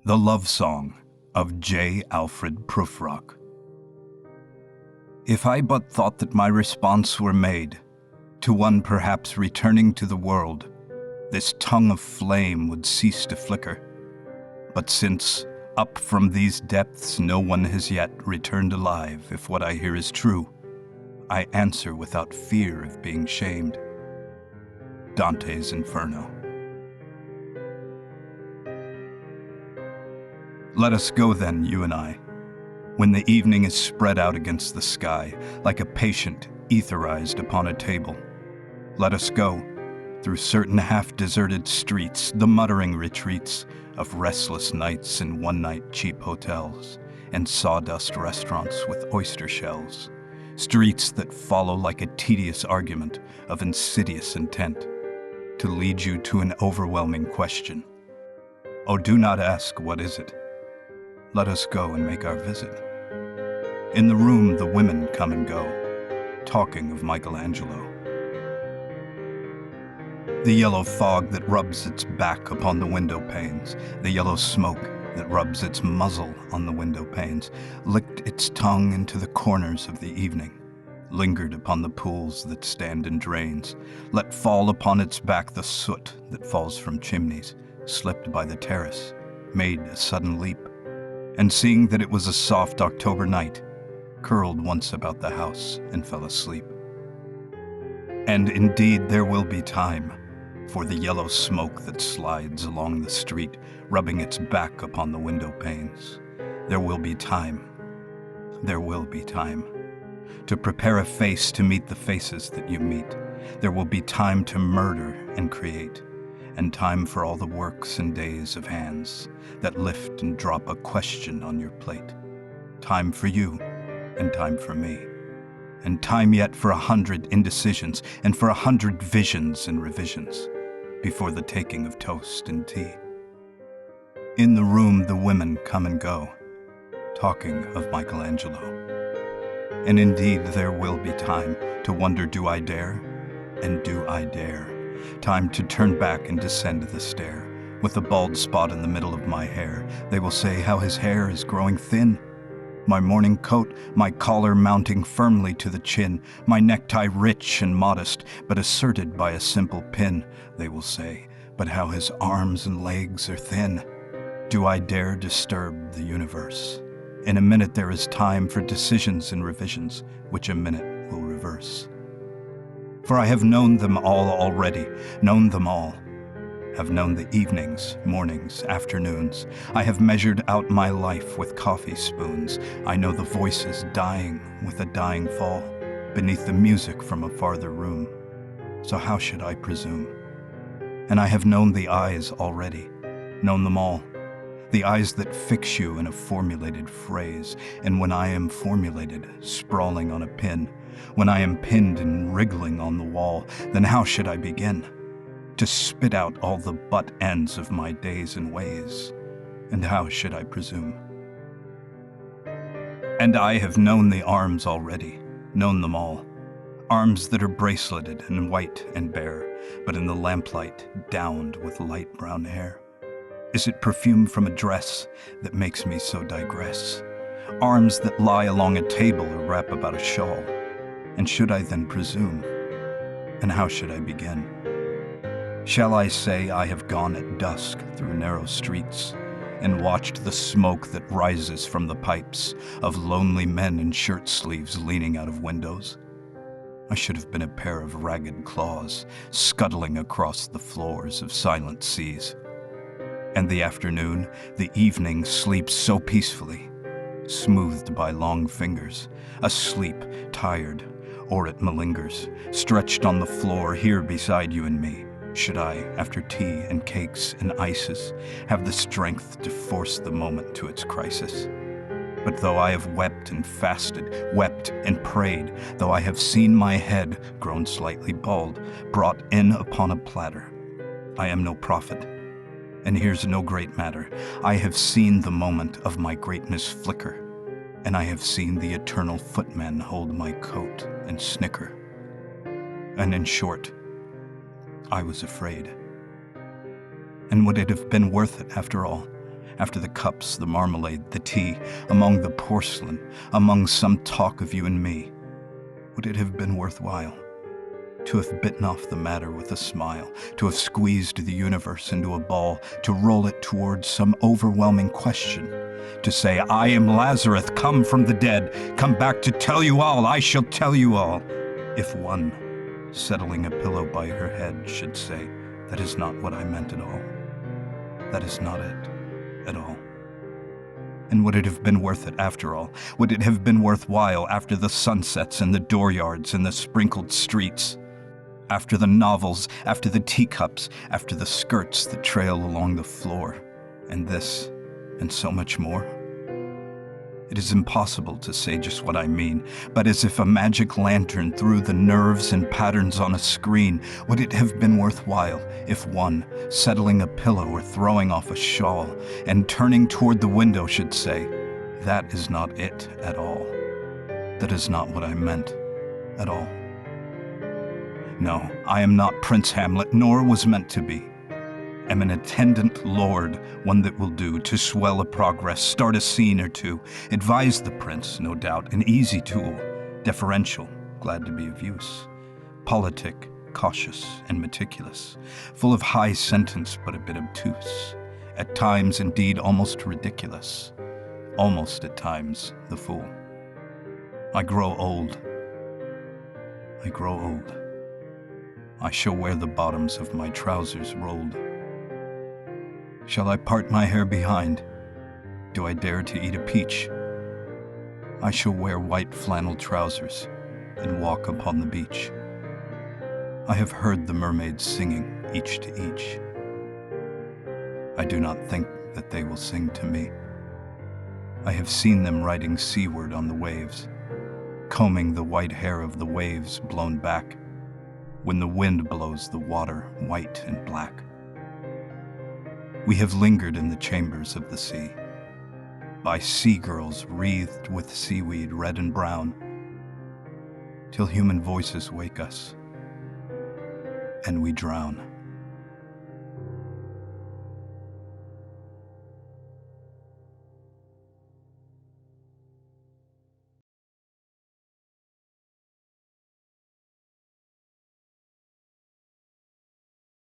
The Love Song of J. Alfred Prufrock. If I but thought that my response were made to one perhaps returning to the world, this tongue of flame would cease to flicker. But since up from these depths no one has yet returned alive, if what I hear is true, I answer without fear of being shamed. Dante's Inferno. Let us go then, you and I, when the evening is spread out against the sky, like a patient etherized upon a table. Let us go through certain half-deserted streets, the muttering retreats of restless nights in one-night cheap hotels and sawdust restaurants with oyster shells, streets that follow like a tedious argument of insidious intent to lead you to an overwhelming question. Oh, do not ask, what is it? Let us go and make our visit. In the room the women come and go, talking of Michelangelo. The yellow fog that rubs its back upon the window panes, the yellow smoke that rubs its muzzle on the window panes, licked its tongue into the corners of the evening, lingered upon the pools that stand in drains, let fall upon its back the soot that falls from chimneys, slipped by the terrace, made a sudden leap, and seeing that it was a soft October night, curled once about the house and fell asleep. And indeed there will be time for the yellow smoke that slides along the street, rubbing its back upon the window panes. There will be time. There will be time to prepare a face to meet the faces that you meet. There will be time to murder and create, and time for all the works and days of hands that lift and drop a question on your plate. Time for you, and time for me, and time yet for 100 indecisions, and for 100 visions and revisions, before the taking of toast and tea. In the room the women come and go, talking of Michelangelo. And indeed there will be time to wonder, do I dare? And do I dare? Time to turn back and descend the stair, with a bald spot in the middle of my hair. They will say how his hair is growing thin. My morning coat, my collar mounting firmly to the chin, my necktie rich and modest, but asserted by a simple pin. They will say, but how his arms and legs are thin. Do I dare disturb the universe? In a minute there is time for decisions and revisions, which a minute will reverse. For I have known them all already, known them all. Have known the evenings, mornings, afternoons. I have measured out my life with coffee spoons. I know the voices dying with a dying fall beneath the music from a farther room. So how should I presume? And I have known the eyes already, known them all. The eyes that fix you in a formulated phrase, and when I am formulated, sprawling on a pin, when I am pinned and wriggling on the wall, then how should I begin to spit out all the butt ends of my days and ways? And how should I presume? And I have known the arms already, known them all, arms that are braceleted and white and bare, but in the lamplight downed with light brown hair. Is it perfume from a dress that makes me so digress? Arms that lie along a table or wrap about a shawl. And should I then presume? And how should I begin? Shall I say I have gone at dusk through narrow streets and watched the smoke that rises from the pipes of lonely men in shirt sleeves leaning out of windows? I should have been a pair of ragged claws scuttling across the floors of silent seas. And the afternoon, the evening sleeps so peacefully, smoothed by long fingers, asleep, tired, or it malingers, stretched on the floor here beside you and me. Should I, after tea and cakes and ices, have the strength to force the moment to its crisis? But though I have wept and fasted, wept and prayed, though I have seen my head, grown slightly bald, brought in upon a platter, I am no prophet. And here's no great matter. I have seen the moment of my greatness flicker, and I have seen the eternal footman hold my coat and snicker. And in short, I was afraid. And would it have been worth it after all? after the cups, the marmalade, the tea, among the porcelain, among some talk of you and me, would it have been worthwhile to have bitten off the matter with a smile, to have squeezed the universe into a ball, to roll it towards some overwhelming question, to say, I am Lazarus, come from the dead, come back to tell you all, I shall tell you all, if one, settling a pillow by her head, should say, that is not what I meant at all. That is not it at all. And would it have been worth it after all? Would it have been worthwhile after the sunsets and the dooryards and the sprinkled streets? After the novels, after the teacups, after the skirts that trail along the floor, and this, and so much more? It is impossible to say just what I mean, but as if a magic lantern threw the nerves and patterns on a screen, would it have been worthwhile if one, settling a pillow or throwing off a shawl, and turning toward the window should say, that is not it at all. That is not what I meant at all. No, I am not Prince Hamlet, nor was meant to be. Am an attendant lord, one that will do, to swell a progress, start a scene or two, advise the prince, no doubt, an easy tool, deferential, glad to be of use, politic, cautious, and meticulous, full of high sentence but a bit obtuse, at times indeed almost ridiculous, almost at times the fool. I grow old. I grow old. I shall wear the bottoms of my trousers rolled. Shall I part my hair behind? Do I dare to eat a peach? I shall wear white flannel trousers and walk upon the beach. I have heard the mermaids singing each to each. I do not think that they will sing to me. I have seen them riding seaward on the waves, combing the white hair of the waves blown back, when the wind blows the water white and black. We have lingered in the chambers of the sea, by sea girls wreathed with seaweed red and brown, till human voices wake us, and we drown.